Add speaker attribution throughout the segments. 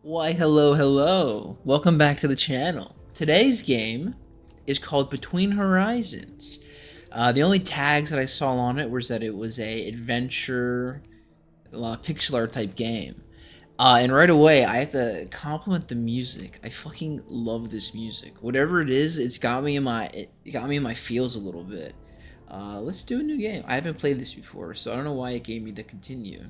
Speaker 1: Why, hello, hello. Welcome back to the channel. Today's game is called Between Horizons. The only tags that I saw on it was that it was a adventure, pixel art type game. And right away, I have to compliment the music. I fucking love this music. Whatever it is, it got me in my feels a little bit. Let's do a new game. I haven't played this before, so I don't know why it gave me the continue.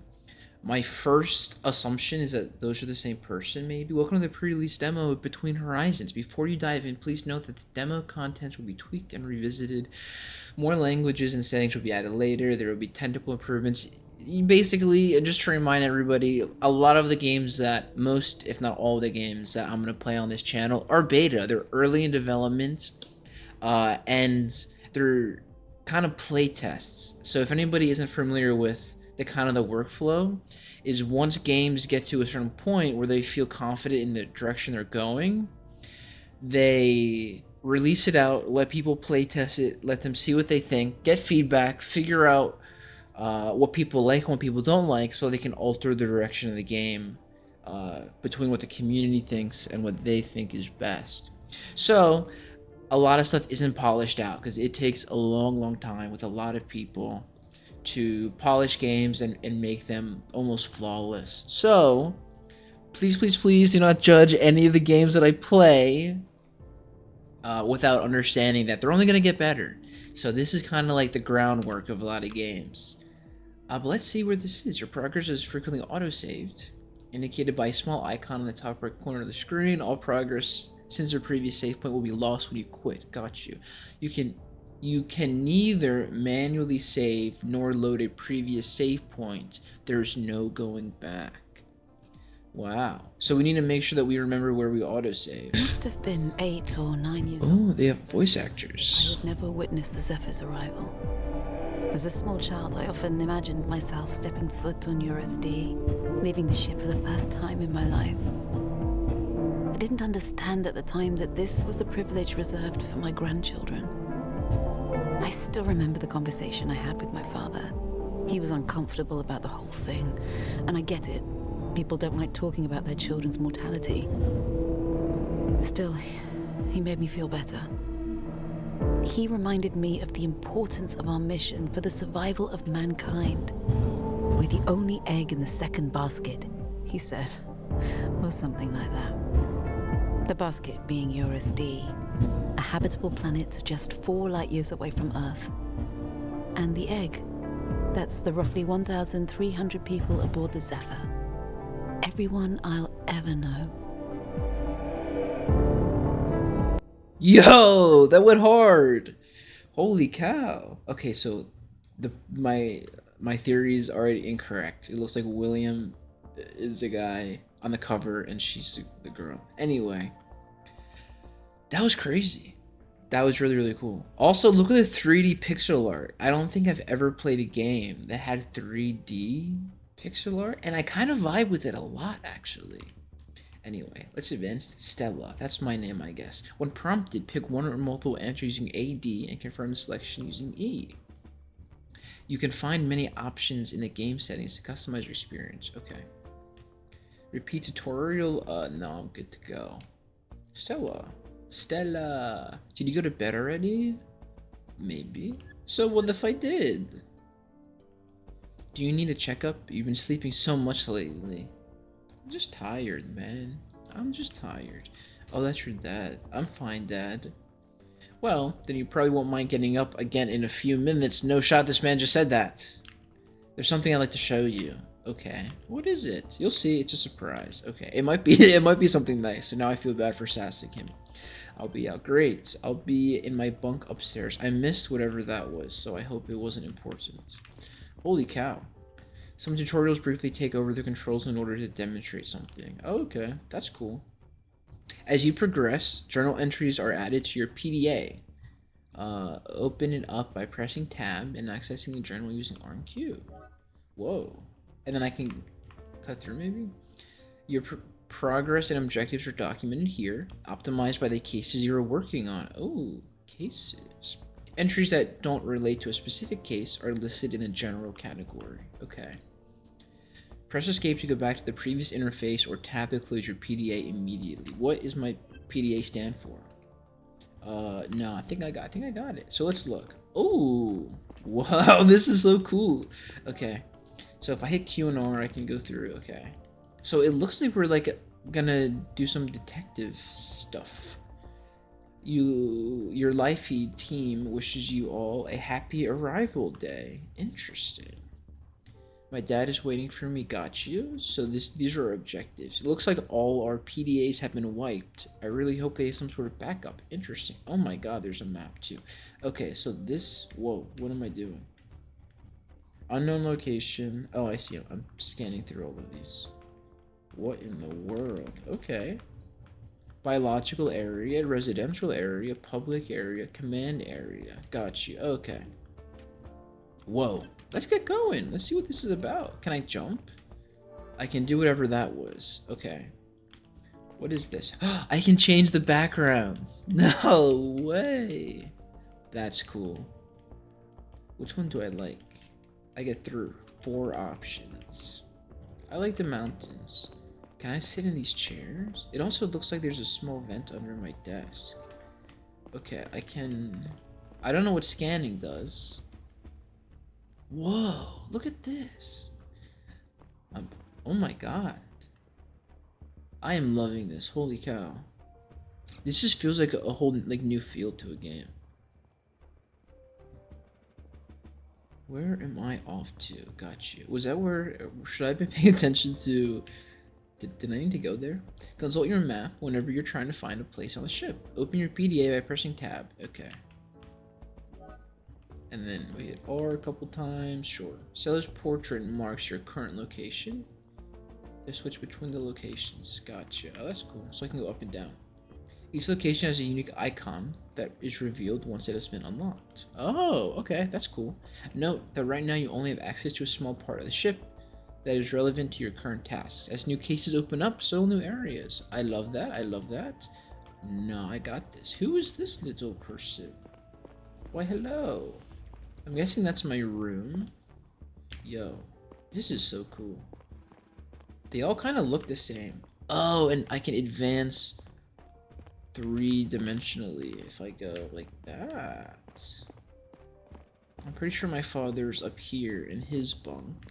Speaker 1: My first assumption is that those are the same person, maybe. Welcome to the pre-release demo of Between Horizons. Before you dive in, please note that the demo content will be tweaked and revisited. More languages and settings will be added later. There will be technical improvements. Basically, just to remind everybody, a lot of the games that most, if not all, the games that I'm going to play on this channel are beta. They're early in development, and they're kind of play tests. So if anybody isn't familiar with the workflow is once games get to a certain point where they feel confident in the direction they're going, they release it out, let people play test it, let them see what they think, get feedback, figure out what people like and what people don't like, so they can alter the direction of the game between what the community thinks and what they think is best. So a lot of stuff isn't polished out because it takes a long time with a lot of people to polish games and make them almost flawless. So please do not judge any of the games that I play without understanding that they're only going to get better. So this is kind of like the groundwork of a lot of games. But let's see where this is. Your progress is frequently autosaved, indicated by a small icon in the top right corner of the screen. All progress since your previous save point will be lost when you quit. Got you. You can neither manually save nor load a previous save point. There's no going back. Wow. So we need to make sure that we remember where we autosave.
Speaker 2: Must have been 8 or 9 years
Speaker 1: old.
Speaker 2: old.
Speaker 1: They have voice
Speaker 2: I
Speaker 1: actors.
Speaker 2: would never witness the Zephyr's arrival. As a small child, I often imagined myself stepping foot on Eurus D, leaving the ship for the first time in my life. I didn't understand at the time that this was a privilege reserved for my grandchildren. I still remember the conversation I had with my father. He was uncomfortable about the whole thing, and I get it. People don't like talking about their children's mortality. Still, he made me feel better. He reminded me of the importance of our mission for the survival of mankind. We're the only egg in the second basket, he said, or something like that. The basket being Eurus D, a habitable planet just 4 light years away from Earth. And the egg, that's the roughly 1,300 people aboard the Zephyr. Everyone I'll ever know.
Speaker 1: Yo, that went hard. Holy cow. Okay, so my theory is already incorrect. It looks like William is the guy on the cover and she's the girl. Anyway, that was crazy. That was really cool. Also, look at the 3D pixel art. I don't think I've ever played a game that had 3D pixel art, and I kind of vibe with it a lot, actually. Anyway, let's advance. Stella. That's my name, I guess. When prompted, pick one or multiple answers using A, D, and confirm the selection using E. You can find many options in the game settings to customize your experience. Okay. Repeat tutorial. No, I'm good to go. Stella. Did you go to bed already? Maybe. So what if I did? Do you need a checkup? You've been sleeping so much lately. I'm just tired, man. I'm just tired. Oh, that's your dad. I'm fine, Dad. Well, then you probably won't mind getting up again in a few minutes. No shot, this man just said that. There's something I'd like to show you. Okay. What is it? You'll see. It's a surprise. Okay. It might be something nice. So now I feel bad for sassing him. I'll be out. Great. I'll be in my bunk upstairs. I missed whatever that was, so I hope it wasn't important. Holy cow. Some tutorials briefly take over the controls in order to demonstrate something. Oh, okay. That's cool. As you progress, journal entries are added to your PDA. Open it up by pressing tab and accessing the journal using RMQ. Whoa. And then I can cut through maybe? Your progress and objectives are documented here, optimized by the cases you're working on. Oh, cases. Entries that don't relate to a specific case are listed in the general category. Okay. Press escape to go back to the previous interface or tab to close your PDA immediately. What is my PDA stand for? No, I think I got it. So let's look. Oh, wow, this is so cool. Okay, so if I hit Q and R, I can go through. Okay, so it looks like we're like gonna do some detective stuff. Your Lifey team wishes you all a happy arrival day. Interesting. My dad is waiting for me. Got you. So these are our objectives. It looks like all our PDAs have been wiped. I really hope they have some sort of backup. Interesting. Oh my god, there's a map too. Okay, so this... Whoa, what am I doing? Unknown location. Oh, I see. I'm scanning through all of these. What in the world? Okay. Biological area, residential area, public area, command area. Got you. Okay. Whoa. Let's get going. Let's see what this is about. Can I jump? I can do whatever that was. Okay. What is this? I can change the backgrounds. No way. That's cool. Which one do I like? I get through 4 options. I like the mountains. Can I sit in these chairs? It also looks like there's a small vent under my desk. Okay, I can... I don't know what scanning does. Whoa, look at this. Oh my god. I am loving this. Holy cow. This just feels like a whole like new feel to a game. Where am I off to? Got you. Was that where... Should I have been paying attention to... Did I need to go there? Consult your map whenever you're trying to find a place on the ship. Open your PDA by pressing tab. Okay. And then we hit R a couple times. Sure. Seller's portrait marks your current location. They switch between the locations. Gotcha. Oh, that's cool. So I can go up and down. Each location has a unique icon that is revealed once it has been unlocked. Oh, okay. That's cool. Note that right now you only have access to a small part of the ship that is relevant to your current tasks. As new cases open up, so will new areas. I love that. I love that. No, I got this. Who is this little person? Why, hello. I'm guessing that's my room. Yo, this is so cool. They all kind of look the same. Oh, and I can advance 3-dimensionally if I go like that. I'm pretty sure my father's up here in his bunk.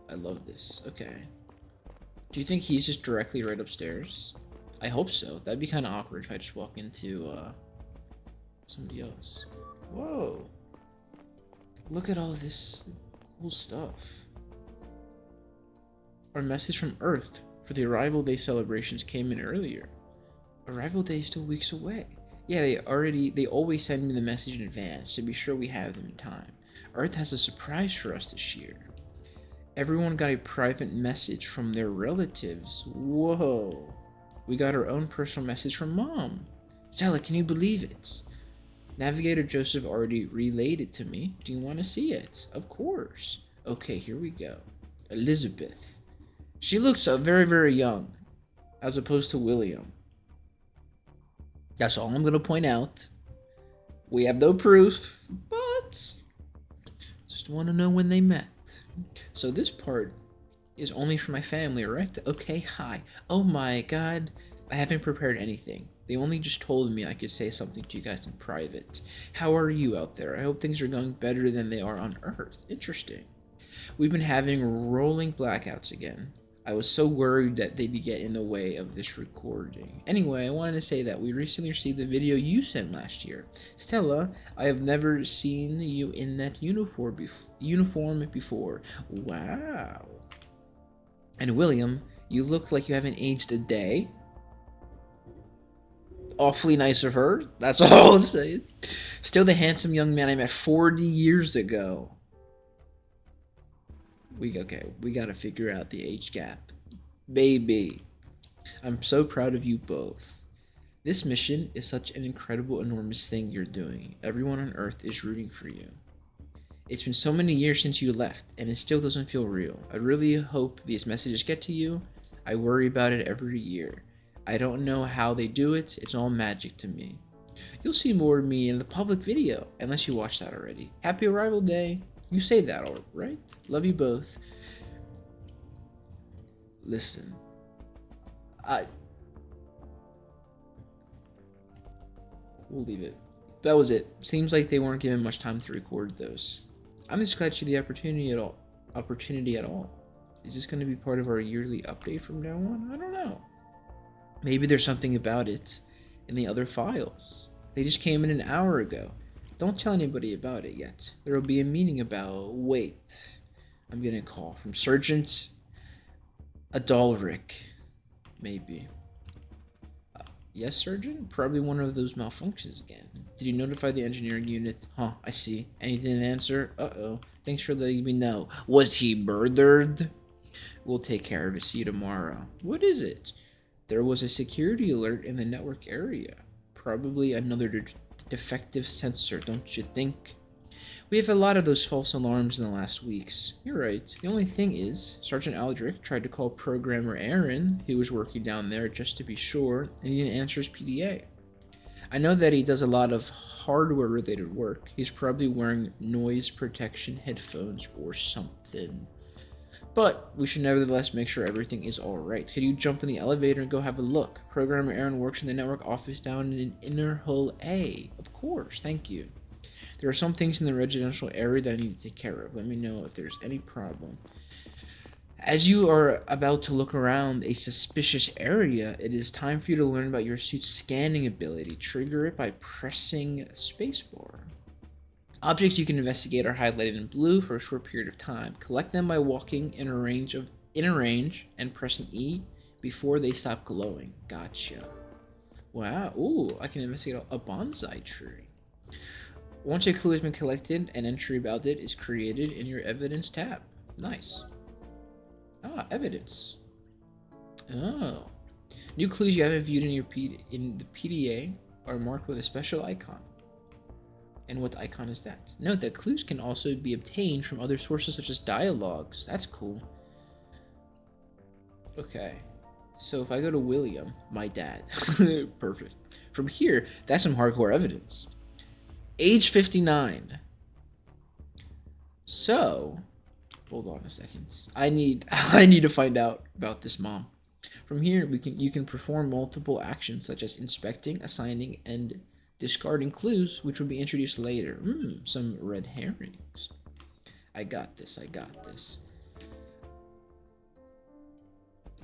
Speaker 1: I love this. Okay. Do you think he's just directly right upstairs? I hope so. That'd be kind of awkward if I just walk into somebody else. Whoa. Look at all this cool stuff. Our message from Earth for the Arrival Day celebrations came in earlier. Arrival Day is still weeks away. Yeah, they always send me the message in advance to be sure we have them in time. Earth has a surprise for us this year. Everyone got a private message from their relatives. Whoa. We got our own personal message from Mom. Stella, can you believe it? Navigator Joseph already relayed it to me. Do you want to see it? Of course. Okay, here we go. Elizabeth. She looks very, very young, as opposed to William. That's all I'm going to point out. We have no proof, but just want to know when they met. So this part is only for my family, right? Okay, hi. Oh my god. I haven't prepared anything. They only just told me I could say something to you guys in private. How are you out there? I hope things are going better than they are on Earth. Interesting. We've been having rolling blackouts again. I was so worried that they'd get in the way of this recording. Anyway, I wanted to say that we recently received the video you sent last year. Stella, I have never seen you in that uniform before. Wow. And William, you look like you haven't aged a day. Awfully nice of her. That's all I'm saying. Still the handsome young man I met 40 years ago. We gotta figure out the age gap. Baby. I'm so proud of you both. This mission is such an incredible, enormous thing you're doing. Everyone on Earth is rooting for you. It's been so many years since you left, and it still doesn't feel real. I really hope these messages get to you. I worry about it every year. I don't know how they do it. It's all magic to me. You'll see more of me in the public video, unless you watched that already. Happy Arrival Day. You say that, all right? Love you both. Listen, I we'll leave it. That was it. Seems like they weren't given much time to record those. I'm just glad you had the opportunity at all. Is this going to be part of our yearly update from now on? I don't know. Maybe there's something about it in the other files. They just came in an hour ago. Don't tell anybody about it yet. There will be a meeting about. Wait. I'm getting a call from Sergeant Adalric. Maybe. Yes, Surgeon? Probably one of those malfunctions again. Did you notify the engineering unit? Huh, I see. And he didn't answer? Uh-oh. Thanks for letting me know. Was he murdered? We'll take care of it. See you tomorrow. What is it? There was a security alert in the network area. Probably another defective sensor, don't you think? We have a lot of those false alarms in the last weeks. You're right. The only thing is, Sergeant Aldrich tried to call programmer Aaron, who was working down there, just to be sure, and he didn't answer his PDA. I know that he does a lot of hardware-related work. He's probably wearing noise protection headphones or something. But we should nevertheless make sure everything is alright. Could you jump in the elevator and go have a look? Programmer Aaron works in the network office down in Inner Hull A. Of course, thank you. There are some things in the residential area that I need to take care of. Let me know if there's any problem. As you are about to look around a suspicious area, it is time for you to learn about your suit's scanning ability. Trigger it by pressing spacebar. Objects you can investigate are highlighted in blue for a short period of time. Collect them by walking in a range and pressing E before they stop glowing. Gotcha. Wow. Ooh, I can investigate a bonsai tree. Once a clue has been collected, an entry about it is created in your evidence tab. Nice. Ah, evidence. Oh. New clues you haven't viewed in the PDA are marked with a special icon. And what icon is that? Note that clues can also be obtained from other sources such as dialogues. That's cool. Okay. So if I go to William, my dad. Perfect. From here, that's some hardcore evidence. Age 59. So, hold on a second. I need to find out about this mom. From here, you can perform multiple actions such as inspecting, assigning, and discarding clues, which will be introduced later. Some red herrings. I got this.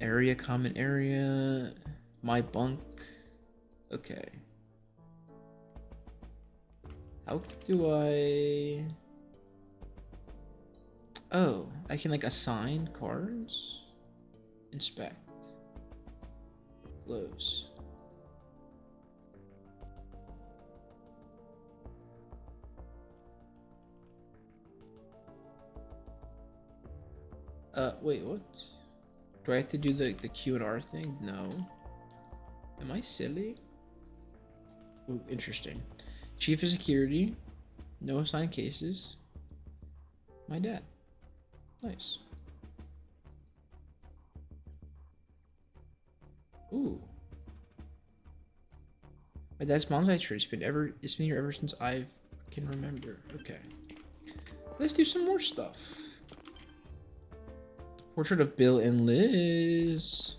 Speaker 1: Area, common area, my bunk. Okay. How do I... Oh, I can like assign cards? Inspect. Close. Wait, what? Do I have to do the Q and R thing? No. Am I silly? Ooh, interesting. Chief of Security. No assigned cases. My dad. Nice. Ooh. My dad's bonsai tree. It's been here ever since I can remember. Okay. Let's do some more stuff. Portrait of Bill and Liz.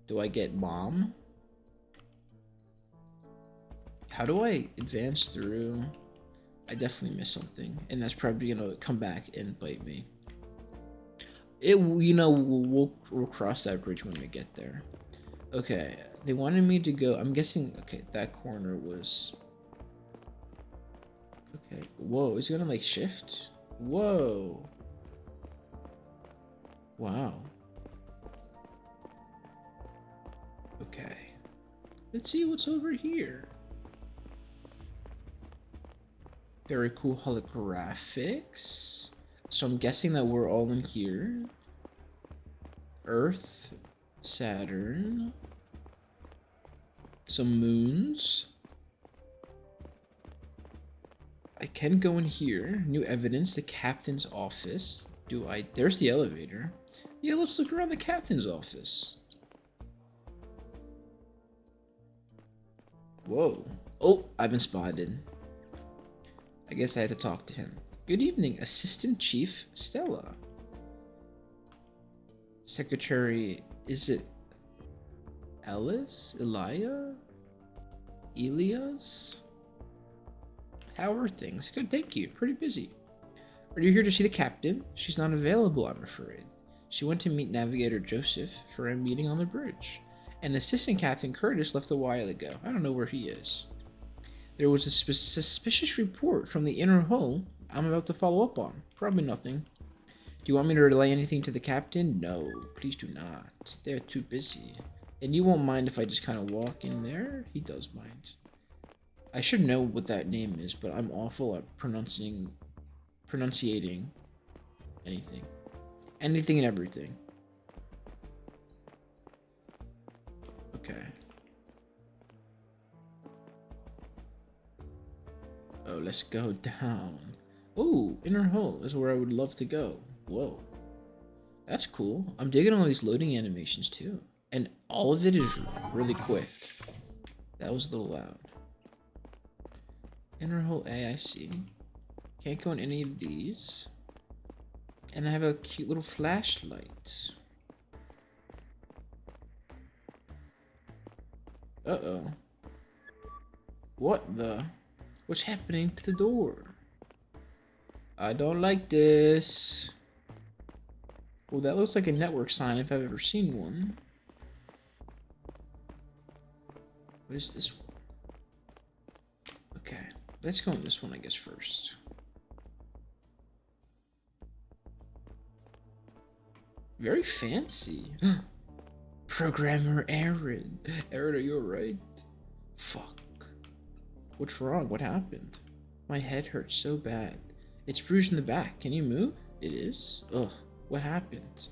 Speaker 1: Do I get mom? How do I advance through? I definitely missed something, and that's probably gonna come back and bite me. We'll cross that bridge when we get there. Okay, they wanted me to go. I'm guessing. Okay, that corner was. Okay. Whoa, is it gonna like shift? Whoa. Wow. Okay. Let's see what's over here. Very cool holographics. So I'm guessing that we're all in here. Earth, Saturn, some moons. I can go in here. New evidence, the captain's office. There's the elevator. Yeah, let's look around the captain's office. Whoa. Oh, I've been spotted. I guess I have to talk to him. Good evening, Assistant Chief Stella. Secretary, is it Ellis? Elia? Elias? How are things? Good, thank you. Pretty busy. Are you here to see the captain? She's not available, I'm afraid. She went to meet Navigator Joseph for a meeting on the bridge. And Assistant Captain Curtis left a while ago. I don't know where he is. There was a suspicious report from the inner hull I'm about to follow up on. Probably nothing. Do you want me to relay anything to the captain? No, please do not. They're too busy. And you won't mind if I just kind of walk in there? He does mind. I should know what that name is, but I'm awful at pronunciating anything. Anything and everything. Okay. Oh, let's go down. Oh, inner hull is where I would love to go. Whoa. That's cool. I'm digging all these loading animations too. And all of it is really quick. That was a little loud. Inner hull A, I see. Can't go in any of these. And I have a cute little flashlight. Uh-oh. What the? What's happening to the door? I don't like this. Well, that looks like a network sign if I've ever seen one. What is this one? Okay, let's go on this one, I guess, first. Very fancy. Programmer Aaron. Aaron, are you alright? Fuck. What's wrong? What happened? My head hurts so bad. It's bruised in the back. Can you move? It is? Ugh. What happened?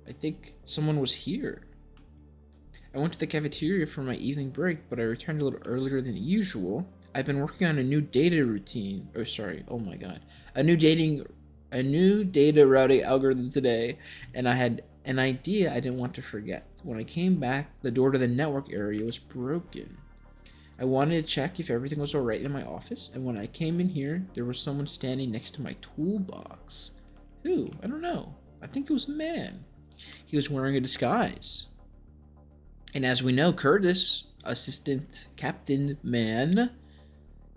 Speaker 1: I think someone was here. I went to the cafeteria for my evening break, but I returned a little earlier than usual. I've been working on a new data routine. Oh, sorry. Oh my god. A new data routing algorithm today, and I had an idea I didn't want to forget. When I came back, the door to the network area was broken. I wanted to check if everything was alright in my office, and when I came in here, there was someone standing next to my toolbox. Who? I don't know. I think it was a man. He was wearing a disguise. And as we know, Curtis, Assistant Captain Man,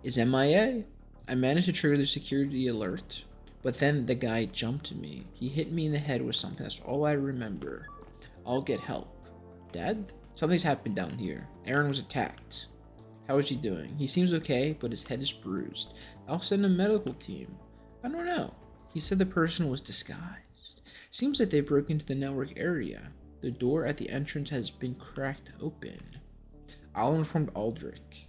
Speaker 1: is MIA. I managed to trigger the security alert, but then the guy jumped me. He hit me in the head with something. That's all I remember. I'll get help. Dad? Something's happened down here. Aaron was attacked. How is he doing? He seems okay, but his head is bruised. I'll send a medical team. I don't know. He said the person was disguised. Seems like they broke into the network area. The door at the entrance has been cracked open. I'll inform Aldrich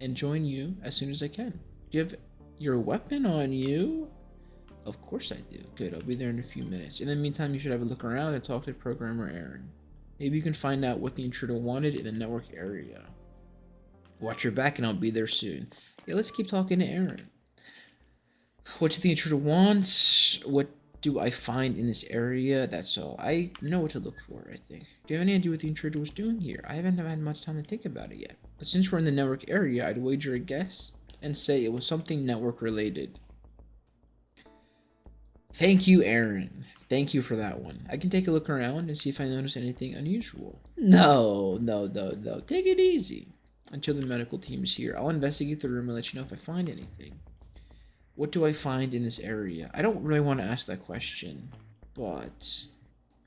Speaker 1: and join you as soon as I can. Do you have your weapon on you? Of course I do. Good, I'll be there in a few minutes. In the meantime, you should have a look around and talk to Programmer Aaron. Maybe you can find out what the intruder wanted in the network area. Watch your back and I'll be there soon. Yeah, let's keep talking to Aaron. What do the intruder wants? What do I find in this area? That's all. I know what to look for, I think. Do you have any idea what the intruder was doing here? I haven't had much time to think about it yet. But since we're in the network area, I'd wager a guess and say it was something network related. Thank you, Aaron. Thank you for that one. I can take a look around and see if I notice anything unusual. No. Take it easy. Until the medical team is here. I'll investigate the room and let you know if I find anything. What do I find in this area? I don't really want to ask that question, but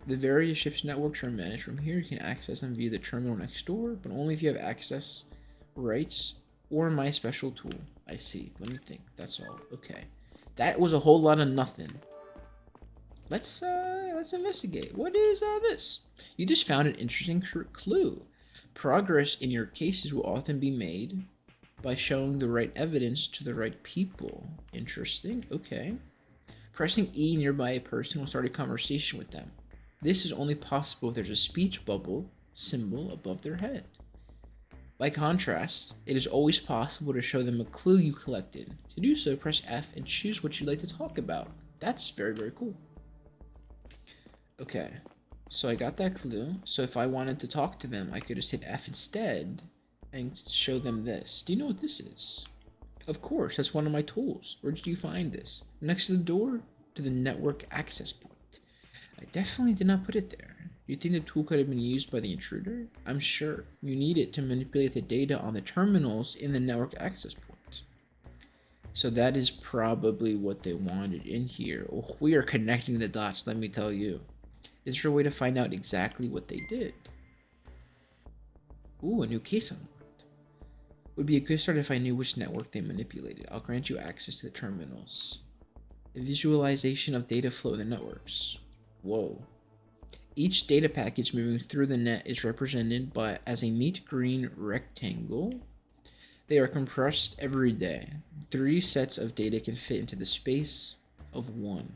Speaker 1: the various ship's networks are managed from here. You can access them via the terminal next door, but only if you have access rights or my special tool. I see. Let me think. That's all. Okay. That was a whole lot of nothing. Let's investigate. What is this? You just found an interesting clue. Progress in your cases will often be made by showing the right evidence to the right people. Interesting. Okay. Pressing E nearby a person will start a conversation with them. This is only possible if there's a speech bubble symbol above their head. By contrast, it is always possible to show them a clue you collected. To do so, press F and choose what you'd like to talk about. That's very, very cool. Okay. So I got that clue. So if I wanted to talk to them, I could just hit F instead and show them this. Do you know what this is? Of course, that's one of my tools. Where did you find this? Next to the door to the network access point. I definitely did not put it there. Do you think the tool could have been used by the intruder? I'm sure. You need it to manipulate the data on the terminals in the network access point. So that is probably what they wanted in here. Oh, we are connecting the dots, let me tell you. Is there a way to find out exactly what they did? Ooh, a new case unlocked. Would be a good start if I knew which network they manipulated. I'll grant you access to the terminals. A visualization of data flow in the networks. Whoa. Each data package moving through the net is represented by as a neat green rectangle. They are compressed every day. 3 sets of data can fit into the space of 1.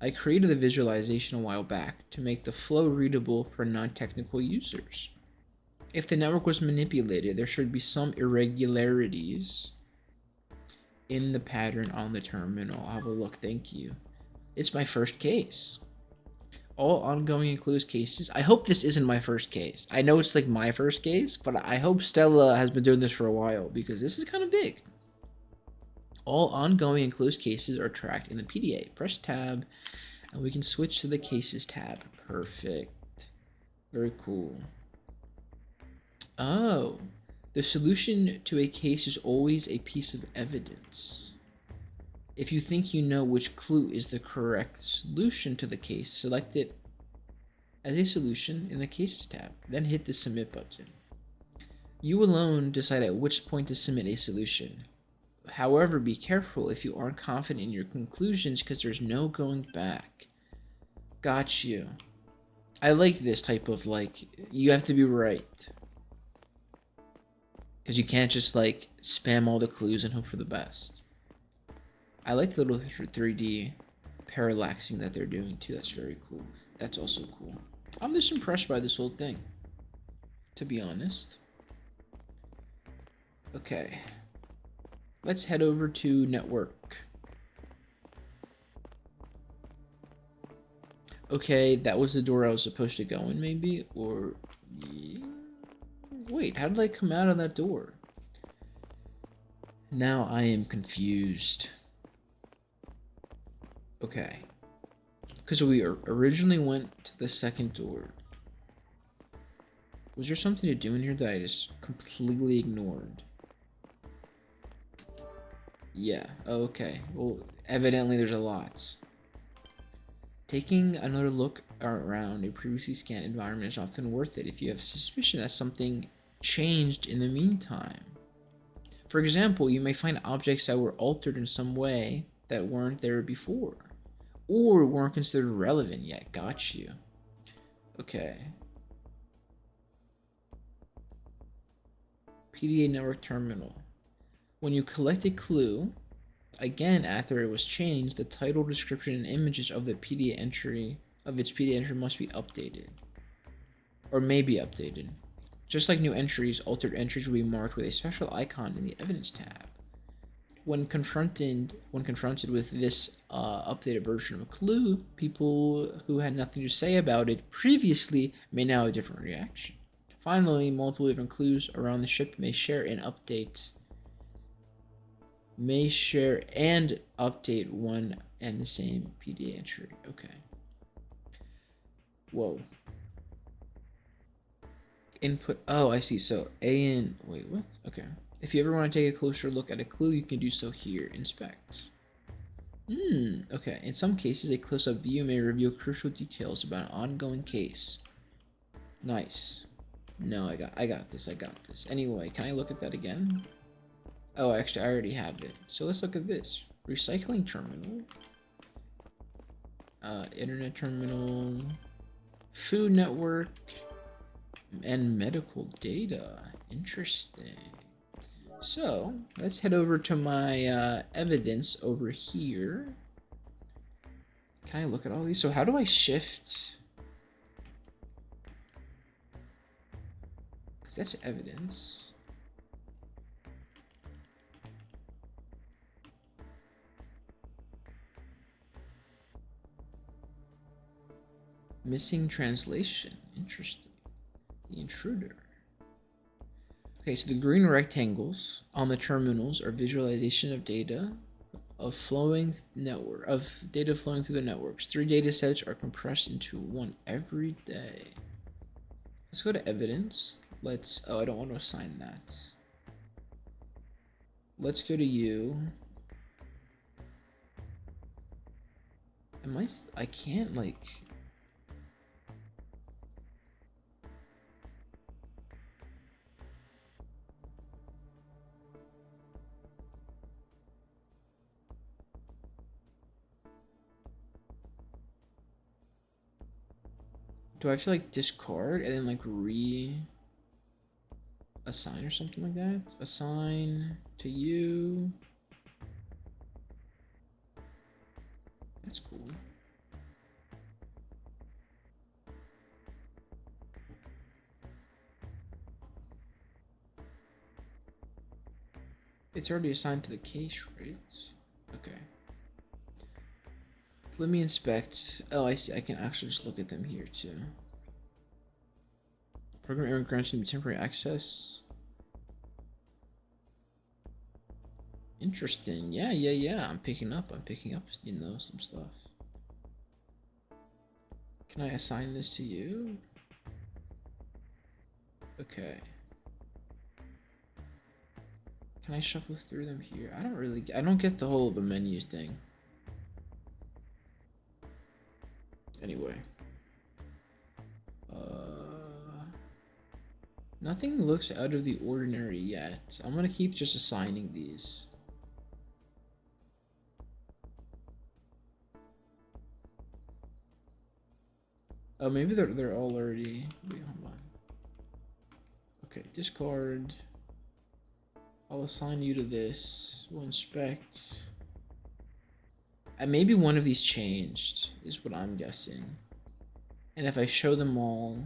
Speaker 1: I created the visualization a while back to make the flow readable for non-technical users. If the network was manipulated, there should be some irregularities in the pattern on the terminal. I'll have a look, thank you. It's my first case. All ongoing and closed cases. I hope this isn't my first case. I know it's like my first case, but I hope Stella has been doing this for a while because this is kind of big. All ongoing and closed cases are tracked in the PDA. Press tab and we can switch to the cases tab. Perfect. Very cool. Oh, the solution to a case is always a piece of evidence. If you think you know which clue is the correct solution to the case, select it as a solution in the Cases tab, then hit the Submit button. You alone decide at which point to submit a solution. However, be careful if you aren't confident in your conclusions because there's no going back. Got you. I like this type of like, you have to be right. Because you can't just like spam all the clues and hope for the best. I like the little 3D parallaxing that they're doing too. That's very cool. That's also cool. I'm just impressed by this whole thing, to be honest. Okay. Let's head over to network. Okay, that was the door I was supposed to go in maybe, or... Yeah. Wait, how did I come out of that door? Now I am confused. Okay. Because we originally went to the second door. Was there something to do in here that I just completely ignored? Yeah, okay. Well, evidently there's a lot. Taking another look around a previously scanned environment is often worth it if you have suspicion that something changed in the meantime. For example, you may find objects that were altered in some way that weren't there before, or weren't considered relevant yet. Got you. Okay. PDA network terminal. When you collect a clue, again after it was changed, the title, description, and images of the PDA entry must be updated, or may be updated. Just like new entries, altered entries will be marked with a special icon in the Evidence tab. When confronted with this updated version of a clue, people who had nothing to say about it previously may now have a different reaction. Finally, multiple different clues around the ship may share and update one and the same PDA entry. Okay. Whoa. Input. Oh, I see. So A and wait, what? Okay. If you ever want to take a closer look at a clue, you can do so here. Inspect. Okay. In some cases, a close-up view may reveal crucial details about an ongoing case. Nice. No, I got this. Anyway, can I look at that again? Oh, actually, I already have it. So let's look at this. Recycling terminal. Internet terminal. Food network. And medical data. Interesting. So, let's head over to my evidence over here. Can I look at all these? So how do I shift? Because that's evidence. Missing translation. Interesting. The intruder. Okay, so the green rectangles on the terminals are visualization of data data flowing through the networks. 3 data sets are compressed into one every day. Let's go to evidence. Oh, I don't want to assign that. Let's go to you. I can't like. Do I have to like discard and then like assign or something like that? Assign to you. That's cool. It's already assigned to the cache, right? Okay. Let me inspect. Oh, I see. I can actually just look at them here too. Program error grants you temporary access. Interesting. Yeah. I'm picking up, you know, some stuff. Can I assign this to you? Okay. Can I shuffle through them here? I don't get the menu thing. Anyway. Nothing looks out of the ordinary yet. I'm gonna keep just assigning these. Oh, maybe they're all already. Wait, hold on. Okay, discard. I'll assign you to this. We'll inspect. And maybe one of these changed, is what I'm guessing. And if I show them all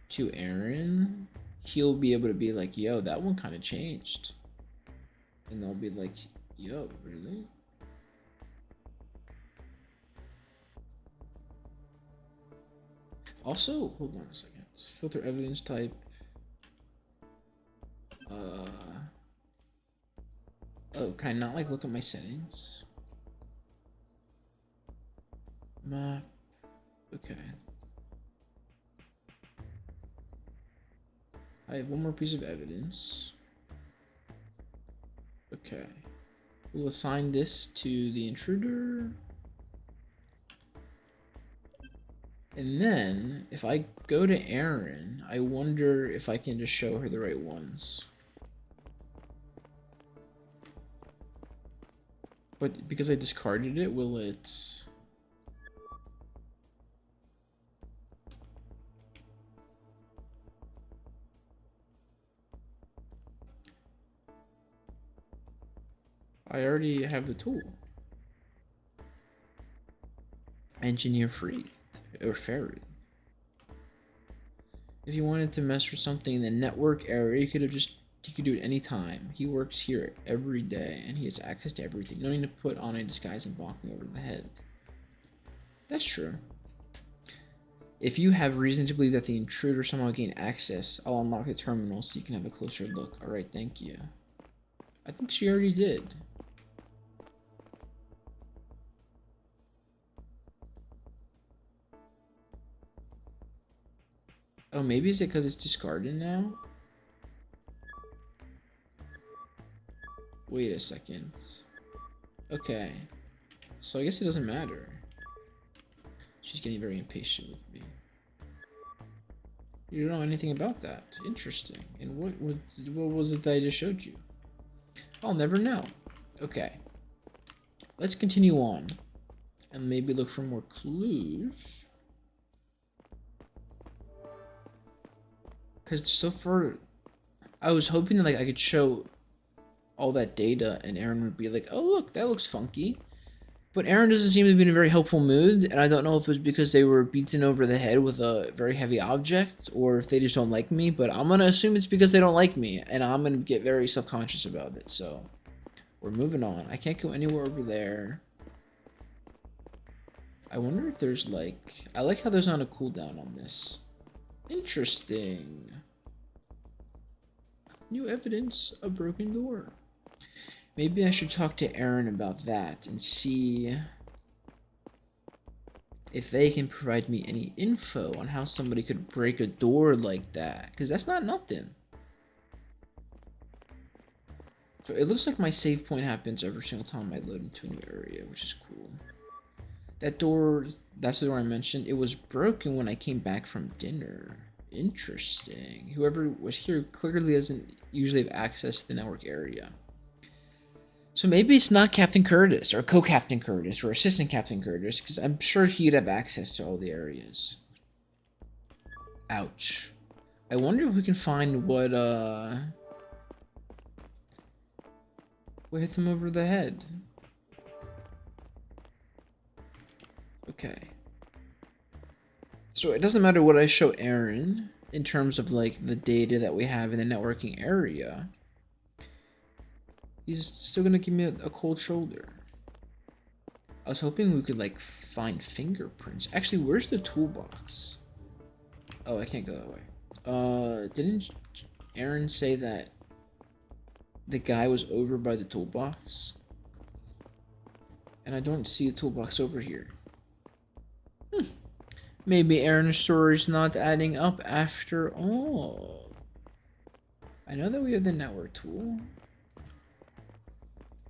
Speaker 1: to Aaron, he'll be able to be like, yo, that one kind of changed. And they'll be like, yo, really? Also, hold on a second. Filter evidence type. Oh, can I not like look at my settings? Map. Okay. I have one more piece of evidence. Okay. We'll assign this to the intruder. And then, if I go to Erin, I wonder if I can just show her the right ones. But because I discarded it, will it... I already have the tool. Engineer free or ferry. If you wanted to mess with something in the network area, he could do it anytime. He works here every day and he has access to everything. No need to put on a disguise and bonk me over the head. That's true. If you have reason to believe that the intruder somehow gained access, I'll unlock the terminal so you can have a closer look. Alright, thank you. I think she already did. Oh, maybe is it because it's discarded now? Wait a second. Okay. So I guess it doesn't matter. She's getting very impatient with me. You don't know anything about that. Interesting. And what was it that I just showed you? I'll never know. Okay. Let's continue on. And maybe look for more clues. Because so far, I was hoping that like I could show all that data and Aaron would be like, oh look, that looks funky. But Aaron doesn't seem to be in a very helpful mood, and I don't know if it was because they were beaten over the head with a very heavy object, or if they just don't like me, but I'm gonna assume it's because they don't like me, and I'm gonna get very self-conscious about it, so we're moving on. I can't go anywhere over there. I wonder if there's like, I like how there's not a cooldown on this. Interesting. New evidence, a broken door. Maybe I should talk to Aaron about that and see if they can provide me any info on how somebody could break a door like that, because that's not nothing. So it looks like my save point happens every single time I load into a new area, which is cool. That door, that's the door I mentioned. It was broken when I came back from dinner. Interesting. Whoever was here clearly doesn't usually have access to the network area. So maybe it's not Captain Curtis or Co-Captain Curtis or Assistant Captain Curtis, because I'm sure he'd have access to all the areas. Ouch. I wonder if we can find what hit him over the head. Okay. So it doesn't matter what I show Aaron in terms of like the data that we have in the networking area. He's still gonna give me a cold shoulder. I was hoping we could like find fingerprints. Actually, where's the toolbox? Oh, I can't go that way. Didn't Aaron say that the guy was over by the toolbox? And I don't see a toolbox over here. Maybe Aaron's story's not adding up after all. I know that we have the network tool.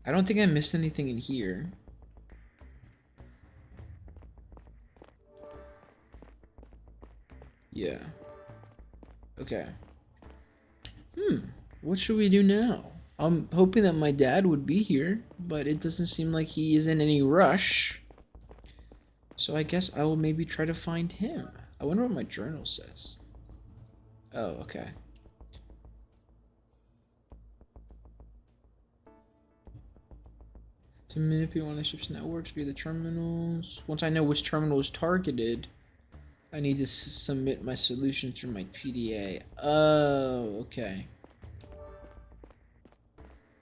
Speaker 1: I don't think I missed anything in here. Yeah. Okay. What should we do now? I'm hoping that my dad would be here, but it doesn't seem like he is in any rush. So I guess I will maybe try to find him. I wonder what my journal says. Oh, okay. To manipulate one of the ship's networks via the terminals. Once I know which terminal is targeted, I need to submit my solution through my PDA. Oh, okay.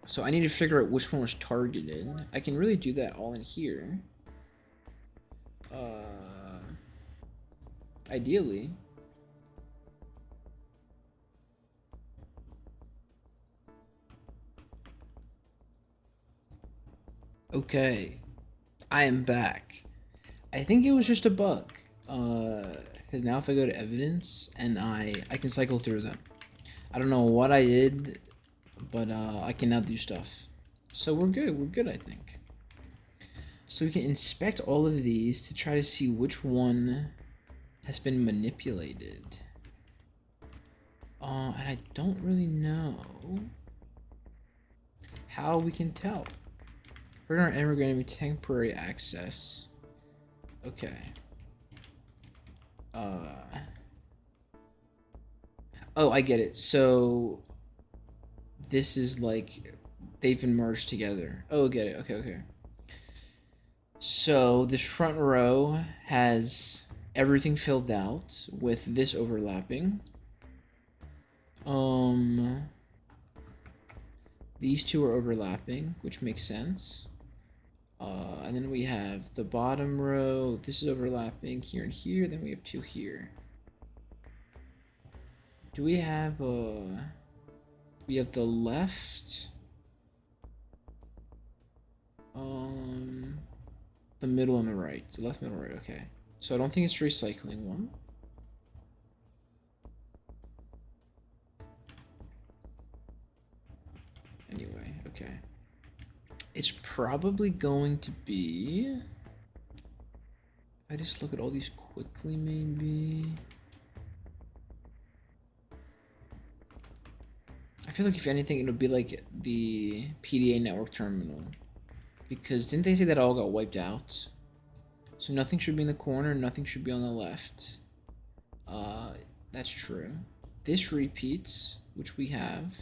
Speaker 1: So I need to figure out which one was targeted. I can really do that all in here. Ideally. Okay. I am back. I think it was just a bug. Because now if I go to evidence and I can cycle through them. I don't know what I did, but I can now do stuff. So we're good, I think. So we can inspect all of these to try to see which one has been manipulated. And I don't really know how we can tell. We're going to be temporary access. Okay. Oh, I get it. So this is like they've been merged together. Oh, get it. Okay. So this front row has everything filled out with this overlapping. These two are overlapping, which makes sense. And then we have the bottom row. This is overlapping here and here. Then we have two here. Do we have we have the left, the middle and the right. The left, middle, right. Okay. So I don't think it's recycling one. Anyway, okay. It's probably going to be... I just look at all these quickly, maybe. I feel like if anything, it'll be like the PDA network terminal. Because didn't they say that all got wiped out? So nothing should be in the corner, nothing should be on the left. That's true. This repeats, which we have.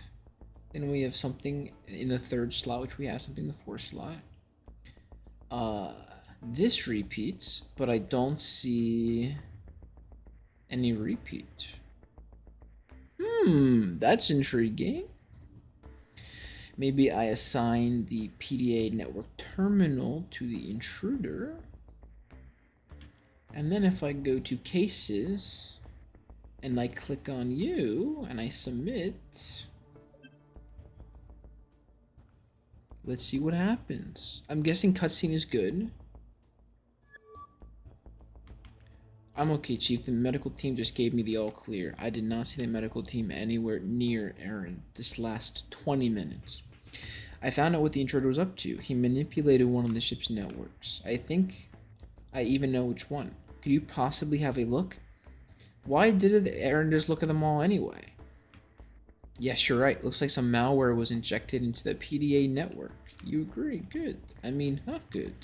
Speaker 1: Then we have something in the third slot, which we have something in the fourth slot. This repeats, but I don't see any repeat. That's intriguing. Maybe I assign the PDA network terminal to the intruder. And then if I go to cases and I click on you and I submit, Let's see what happens. I'm guessing cutscene is good. I'm okay, Chief. The medical team just gave me the all clear. I did not see the medical team anywhere near Aaron this last 20 minutes. I found out what the intruder was up to. He manipulated one of the ship's networks. I think I even know which one. Could you possibly have a look? Why did Aaron just look at them all anyway? Yes, you're right. Looks like some malware was injected into the PDA network. You agree? Good. I mean, not good.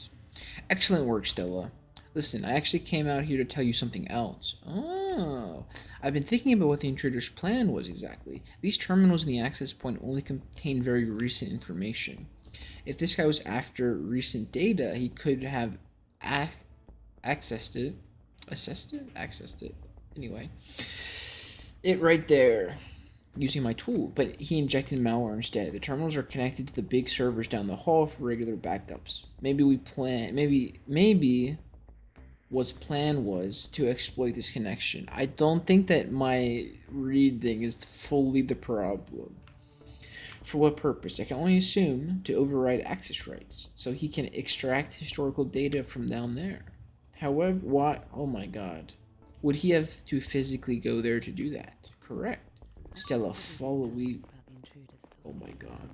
Speaker 1: Excellent work, Stella. Listen, I actually came out here to tell you something else. Oh, I've been thinking about what the intruder's plan was exactly. These terminals in the access point only contain very recent information. If this guy was after recent data, he could have accessed it. Accessed it. Anyway. It right there. Using my tool, but he injected malware instead. The terminals are connected to the big servers down the hall for regular backups. Maybe what's plan was to exploit this connection. I don't think that my reading is fully the problem. For what purpose? I can only assume to override access rights, so he can extract historical data from down there. However, why? Oh my god. Would he have to physically go there to do that? Correct. Stella, follow we. Oh my god.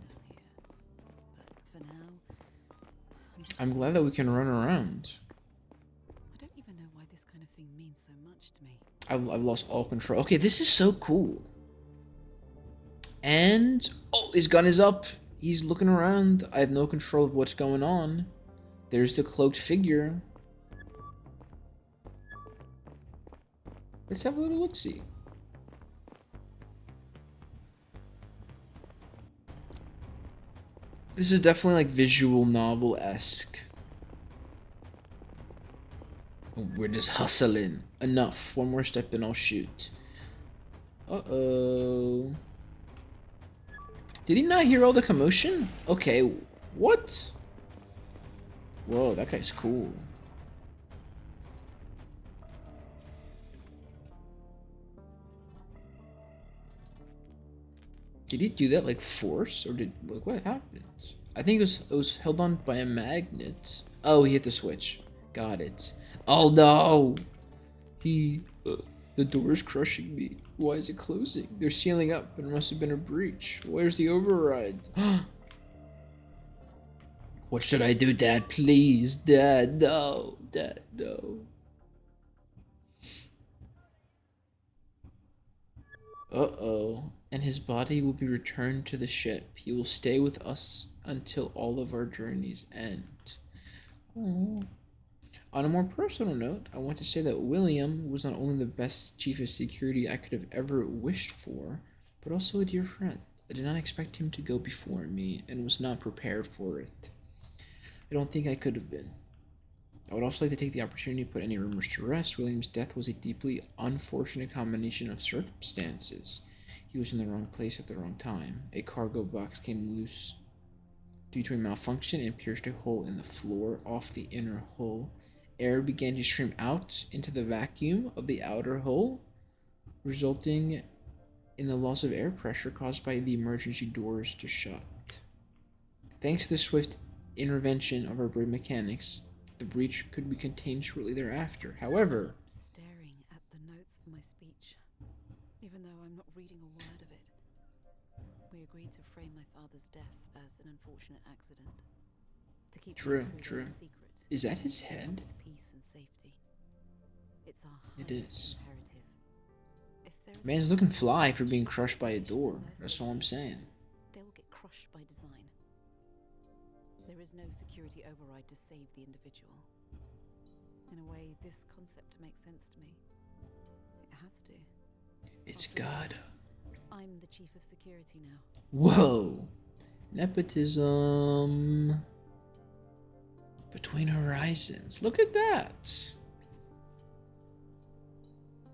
Speaker 1: I'm glad that we can run around.
Speaker 2: I don't even know why this kind of thing means so much to me.
Speaker 1: I've lost all control. Okay, this is so cool. And oh, his gun is up. He's looking around. I have no control of what's going on. There's the cloaked figure. Let's have a little look-see. This is definitely like visual novel-esque. We're just hustling. Enough. One more step and I'll shoot. Uh-oh. Did he not hear all the commotion? Okay, what? Whoa, that guy's cool. Did he do that like force, or did like what happens? I think it was held on by a magnet. Oh, he hit the switch. Got it. Oh no! The door is crushing me. Why is it closing? They're sealing up. There must have been a breach. Where's the override? What should I do, Dad? Please, Dad, no. Dad, no. Uh-oh. And his body will be returned to the ship. He will stay with us until all of our journeys end. Oh. On a more personal note, I want to say that William was not only the best chief of security I could have ever wished for, but also a dear friend. I did not expect him to go before me and was not prepared for it. I don't think I could have been. I would also like to take the opportunity to put any rumors to rest. William's death was a deeply unfortunate combination of circumstances. He was in the wrong place at the wrong time. A cargo box came loose due to a malfunction and pierced a hole in the floor off the inner hull. Air began to stream out into the vacuum of the outer hull, resulting in the loss of air pressure caused by the emergency doors to shut. Thanks to the swift intervention of our brave mechanics, the breach could be contained shortly thereafter. However,
Speaker 2: Staring at the notes for my speech, even though I'm not reading a word of it. We agreed to frame my father's death as an unfortunate accident. To keep
Speaker 1: True.
Speaker 2: a secret.
Speaker 1: Is that his head?
Speaker 2: Peace and safety. It's our
Speaker 1: It is.
Speaker 2: imperative. If there is
Speaker 1: Man's looking fly for being crushed by a door. That's all I'm saying.
Speaker 2: they will get crushed by design. There is no security override to save the individual. In a way, this concept makes sense to me. It has to.
Speaker 1: It's gotta.
Speaker 2: I'm the chief of security now.
Speaker 1: Whoa. Nepotism. Between Horizons. Look at that.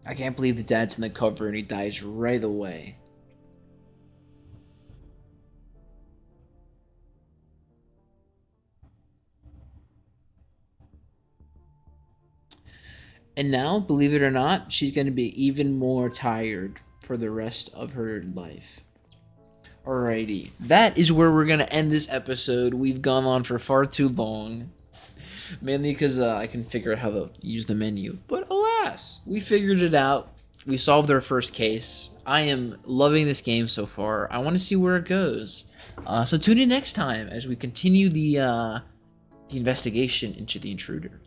Speaker 1: I can't believe the dad's in the cover and he dies right away. And now, believe it or not, she's going to be even more tired for the rest of her life. Alrighty, that is where we're gonna end this episode. We've gone on for far too long, mainly because I can figure out how to use the menu. But alas, we figured it out. We solved our first case. I am loving this game so far. I want to see where it goes. So tune in next time as we continue the investigation into the intruder.